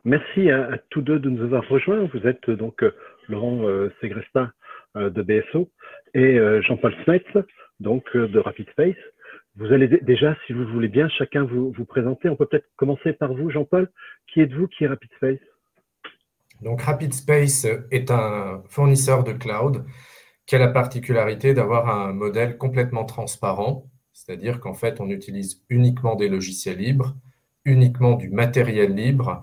Merci à tous deux de nous avoir rejoints. Vous êtes donc Laurent Segrestin de BSO et Jean-Paul Smets donc de RapidSpace. Vous allez déjà, si vous voulez bien, chacun vous présenter. On peut peut-être commencer par vous, Jean-Paul. Qui êtes-vous? Qui est RapidSpace? Donc RapidSpace est un fournisseur de cloud qui a la particularité d'avoir un modèle complètement transparent, c'est-à-dire qu'en fait, on utilise uniquement des logiciels libres, uniquement du matériel libre,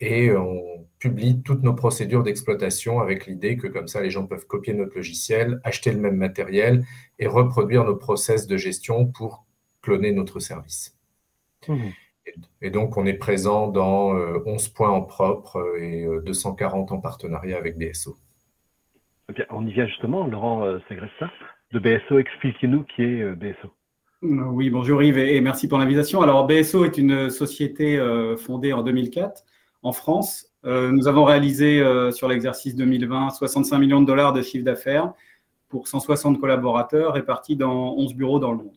et on publie toutes nos procédures d'exploitation avec l'idée que comme ça, les gens peuvent copier notre logiciel, acheter le même matériel et reproduire nos process de gestion pour cloner notre service. Mmh. Et donc, on est présent dans 11 points en propre et 240 en partenariat avec BSO. Eh bien, on y vient justement, Laurent Segrestin de BSO. Expliquez-nous qui est BSO. Oui, bonjour Yves et merci pour l'invitation. Alors, BSO est une société fondée en 2004 en France. Nous avons réalisé sur l'exercice 2020 65 millions de dollars de chiffre d'affaires pour 160 collaborateurs répartis dans 11 bureaux dans le monde.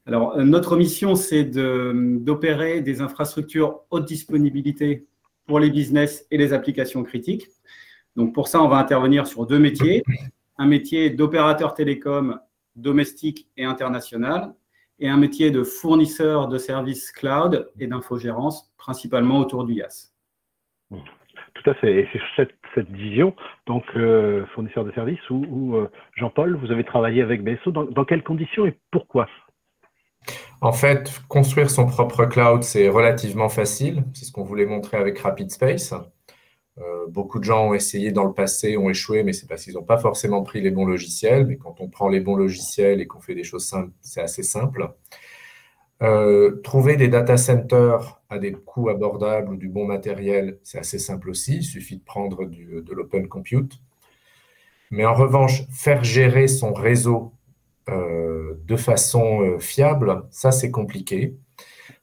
Alors, notre mission, c'est d'opérer des infrastructures haute disponibilité pour les business et les applications critiques. Donc, pour ça, on va intervenir sur deux métiers. Un métier d'opérateur télécom domestique et international et un métier de fournisseur de services cloud et d'infogérance, principalement autour du IaaS. Tout à fait. Et c'est cette vision, donc fournisseur de services, où Jean-Paul, vous avez travaillé avec BSO. Dans quelles conditions et pourquoi? En fait, construire son propre cloud, c'est relativement facile. C'est ce qu'on voulait montrer avec RapidSpace. Beaucoup de gens ont essayé dans le passé, ont échoué, mais c'est parce qu'ils n'ont pas forcément pris les bons logiciels. Mais quand on prend les bons logiciels et qu'on fait des choses simples, c'est assez simple. Trouver des data centers à des coûts abordables ou du bon matériel, c'est assez simple aussi. Il suffit de prendre de l'open compute. Mais en revanche, faire gérer son réseau de façon fiable, ça c'est compliqué.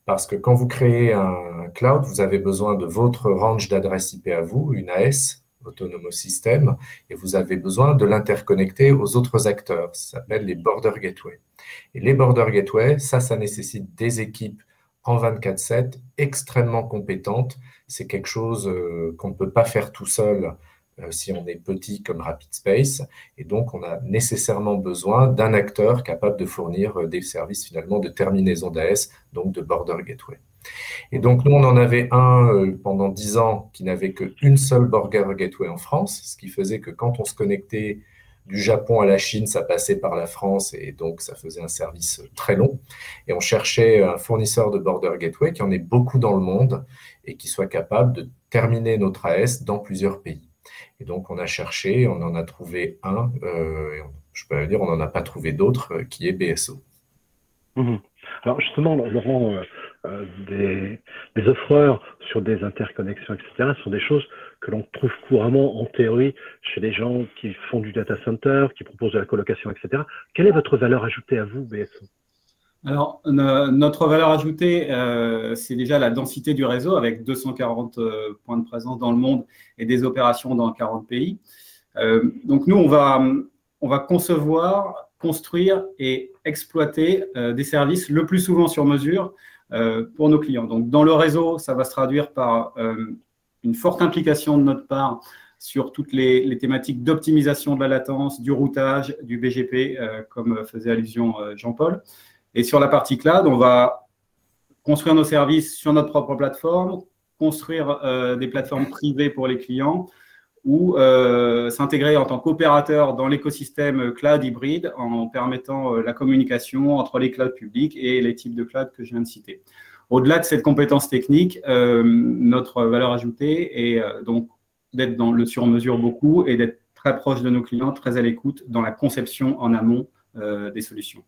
Parce que quand vous créez un cloud, vous avez besoin de votre range d'adresse IP à vous, une AS, Autonomous System, et vous avez besoin de l'interconnecter aux autres acteurs. Ça s'appelle les Border Gateway. Et les Border Gateway, ça nécessite des équipes en 24/7 extrêmement compétentes. C'est quelque chose qu'on ne peut pas faire tout seul si on est petit comme RapidSpace. Et donc, on a nécessairement besoin d'un acteur capable de fournir des services finalement de terminaison d'AS, donc de Border Gateway. Et donc, nous, on en avait un pendant 10 ans qui n'avait qu'une seule Border Gateway en France, ce qui faisait que quand on se connectait du Japon à la Chine, ça passait par la France et donc ça faisait un service très long. Et on cherchait un fournisseur de Border Gateway qui en ait beaucoup dans le monde et qui soit capable de terminer notre AS dans plusieurs pays. Et donc, on a cherché, on en a trouvé un, je peux dire, on n'en a pas trouvé d'autre, qui est BSO. Mmh. Alors justement, Laurent, des offreurs sur des interconnexions, etc., sont des choses que l'on trouve couramment en théorie chez les gens qui font du data center, qui proposent de la colocation, etc. Quelle est votre valeur ajoutée à vous, BSO? Alors, notre valeur ajoutée, c'est déjà la densité du réseau avec 240 points de présence dans le monde et des opérations dans 40 pays. Donc, nous, on va concevoir, construire et exploiter des services le plus souvent sur mesure pour nos clients. Donc, dans le réseau, ça va se traduire par une forte implication de notre part sur toutes les thématiques d'optimisation de la latence, du routage, du BGP, comme faisait allusion Jean-Paul. Et sur la partie cloud, on va construire nos services sur notre propre plateforme, construire des plateformes privées pour les clients ou s'intégrer en tant qu'opérateur dans l'écosystème cloud hybride en permettant la communication entre les clouds publics et les types de cloud que je viens de citer. Au-delà de cette compétence technique, notre valeur ajoutée est donc d'être dans le sur-mesure beaucoup et d'être très proche de nos clients, très à l'écoute dans la conception en amont des solutions.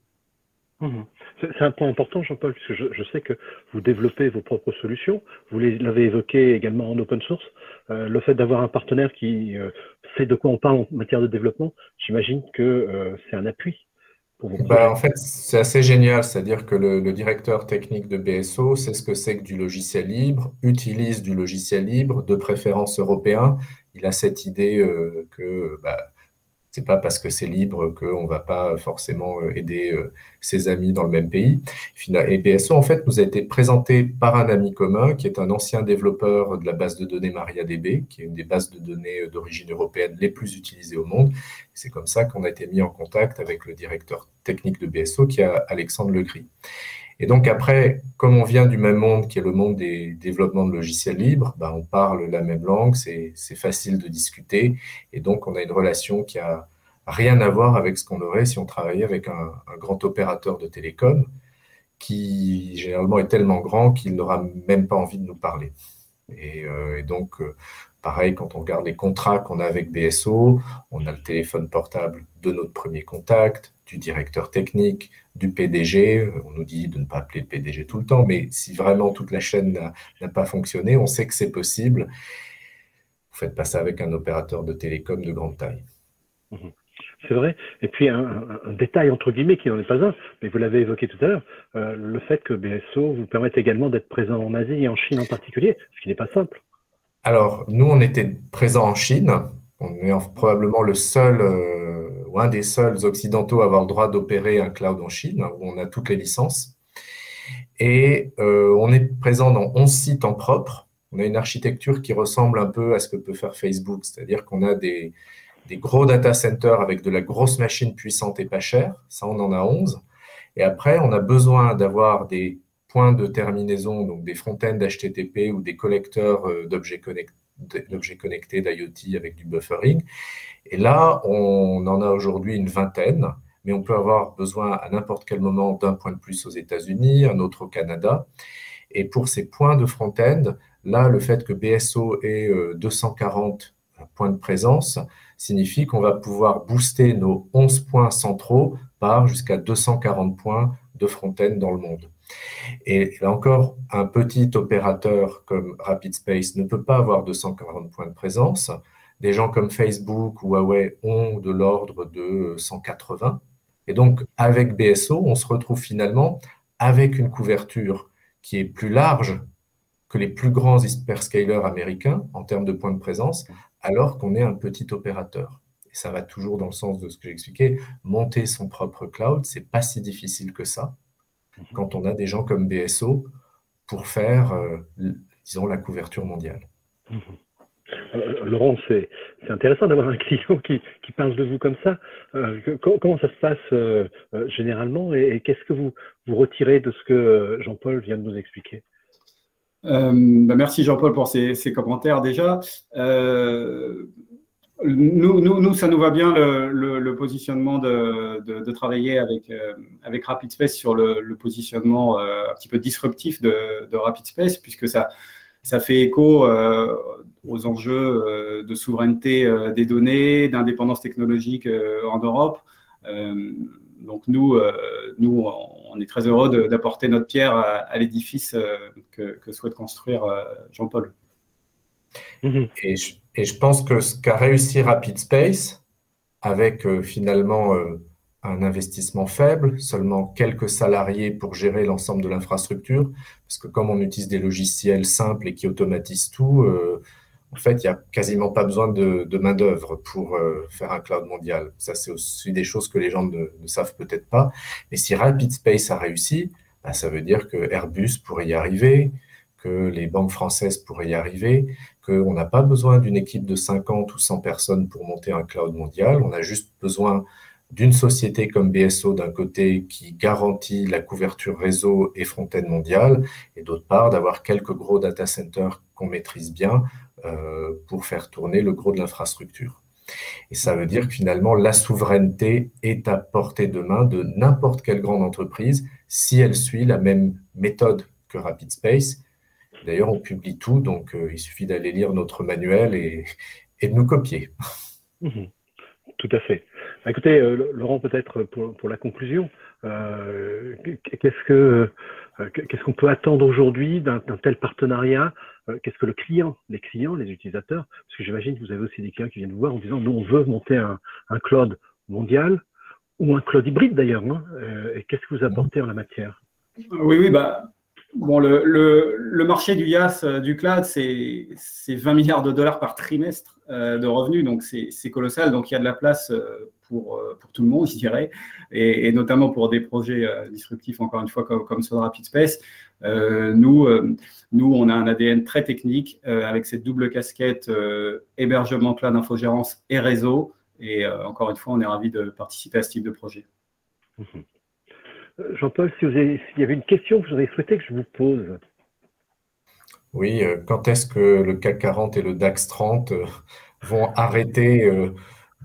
C'est un point important, Jean-Paul, puisque je sais que vous développez vos propres solutions. Vous l'avez évoqué également en open source. Le fait d'avoir un partenaire qui sait de quoi on parle en matière de développement, j'imagine que c'est un appui pour vos projets. En fait, c'est assez génial. C'est-à-dire que le directeur technique de BSO sait ce que c'est que du logiciel libre, utilise du logiciel libre, de préférence européen. Il a cette idée que C'est pas parce que c'est libre qu'on ne va pas forcément aider ses amis dans le même pays. Et BSO, en fait, nous a été présenté par un ami commun qui est un ancien développeur de la base de données MariaDB, qui est une des bases de données d'origine européenne les plus utilisées au monde. C'est comme ça qu'on a été mis en contact avec le directeur technique de BSO, qui est Alexandre Legris. Et donc après, comme on vient du même monde, qui est le monde des développements de logiciels libres, ben on parle la même langue, c'est facile de discuter. Et donc, on a une relation qui a rien à voir avec ce qu'on aurait si on travaillait avec un grand opérateur de télécom qui, généralement, est tellement grand qu'il n'aura même pas envie de nous parler. Et donc, pareil, quand on regarde les contrats qu'on a avec BSO, on a le téléphone portable de notre premier contact, du directeur technique, du PDG. On nous dit de ne pas appeler le PDG tout le temps, mais si vraiment toute la chaîne n'a pas fonctionné, on sait que c'est possible. Vous faites pas ça avec un opérateur de télécom de grande taille. C'est vrai. Et puis, un détail, entre guillemets, qui n'en est pas un, mais vous l'avez évoqué tout à l'heure, le fait que BSO vous permette également d'être présent en Asie et en Chine en particulier, ce qui n'est pas simple. Alors, nous, on était présents en Chine. On est probablement le seul ou un des seuls occidentaux à avoir le droit d'opérer un cloud en Chine, où on a toutes les licences. Et on est présent dans 11 sites en propre. On a une architecture qui ressemble un peu à ce que peut faire Facebook, c'est-à-dire qu'on a des gros data centers avec de la grosse machine puissante et pas chère. Ça, on en a 11. Et après, on a besoin d'avoir des points de terminaison, donc des front-ends HTTP ou des collecteurs d'objets connectés d'IoT avec du buffering. Et là, on en a aujourd'hui une vingtaine, mais on peut avoir besoin à n'importe quel moment d'un point de plus aux États-Unis, un autre au Canada. Et pour ces points de front-end, là, le fait que BSO ait 240 points de présence signifie qu'on va pouvoir booster nos 11 points centraux par jusqu'à 240 points de front-end dans le monde. Et là encore, un petit opérateur comme RapidSpace ne peut pas avoir 240 points de présence. Des gens comme Facebook ou Huawei ont de l'ordre de 180. Et donc, avec BSO, on se retrouve finalement avec une couverture qui est plus large que les plus grands hyperscalers américains en termes de points de présence, alors qu'on est un petit opérateur. Et ça va toujours dans le sens de ce que j'expliquais. Monter son propre cloud, c'est pas si difficile que ça quand on a des gens comme BSO pour faire, disons, la couverture mondiale. Laurent, c'est intéressant d'avoir un client qui parle de vous comme ça. Comment ça se passe généralement et qu'est-ce que vous retirez de ce que Jean-Paul vient de nous expliquer? Merci Jean-Paul pour ces commentaires déjà. Nous, ça nous va bien le positionnement de travailler avec RapidSpace sur le positionnement un petit peu disruptif de RapidSpace, puisque ça fait écho aux enjeux de souveraineté des données, d'indépendance technologique en Europe. Donc nous, on est très heureux d'apporter notre pierre à l'édifice que souhaite construire Jean-Paul. Et je pense que ce qu'a réussi RapidSpace, avec finalement un investissement faible, seulement quelques salariés pour gérer l'ensemble de l'infrastructure, parce que comme on utilise des logiciels simples et qui automatisent tout, en fait, il n'y a quasiment pas besoin de main-d'œuvre pour faire un cloud mondial. Ça, c'est aussi des choses que les gens ne savent peut-être pas. Mais si RapidSpace a réussi, bah, ça veut dire que Airbus pourrait y arriver, que les banques françaises pourraient y arriver, qu'on n'a pas besoin d'une équipe de 50 ou 100 personnes pour monter un cloud mondial. On a juste besoin d'une société comme BSO d'un côté qui garantit la couverture réseau et front-end mondiale, et d'autre part d'avoir quelques gros data centers qu'on maîtrise bien pour faire tourner le gros de l'infrastructure. Et ça veut dire que finalement, la souveraineté est à portée de main de n'importe quelle grande entreprise si elle suit la même méthode que RapidSpace. D'ailleurs, on publie tout, donc il suffit d'aller lire notre manuel et de nous copier. Tout à fait. Écoutez, Laurent, peut-être pour la conclusion, qu'est-ce qu'on peut attendre aujourd'hui d'un tel partenariat? Qu'est-ce que les clients, les utilisateurs, parce que j'imagine que vous avez aussi des clients qui viennent vous voir en disant nous on veut monter un cloud mondial ou un cloud hybride d'ailleurs, hein, et qu'est-ce que vous apportez en la matière? Oui, bah bon, le marché du IaaS, du cloud, c'est 20 milliards de dollars par trimestre. de revenus, donc c'est colossal. Donc il y a de la place pour tout le monde, je dirais, et notamment pour des projets disruptifs, encore une fois, comme ceux de RapidSpace. Nous, on a un ADN très technique avec cette double casquette hébergement, cloud, infogérance et réseau. Et encore une fois, on est ravis de participer à ce type de projet. Jean-Paul, s'il y avait une question que vous auriez souhaité que je vous pose. Oui, quand est-ce que le CAC 40 et le DAX 30 vont arrêter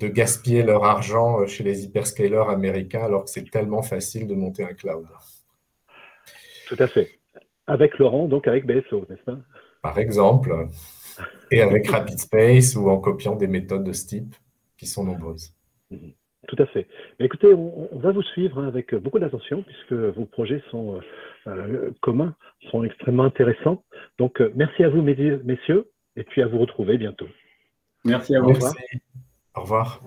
de gaspiller leur argent chez les hyperscalers américains alors que c'est tellement facile de monter un cloud? Tout à fait. Avec Laurent, donc avec BSO, n'est-ce pas? Par exemple, et avec RapidSpace ou en copiant des méthodes de ce type qui sont nombreuses. Tout à fait. Mais écoutez, on va vous suivre avec beaucoup d'attention puisque vos projets sont communs, sont extrêmement intéressants. Donc, merci à vous, messieurs, et puis à vous retrouver bientôt. Merci à vous. Merci. Au revoir.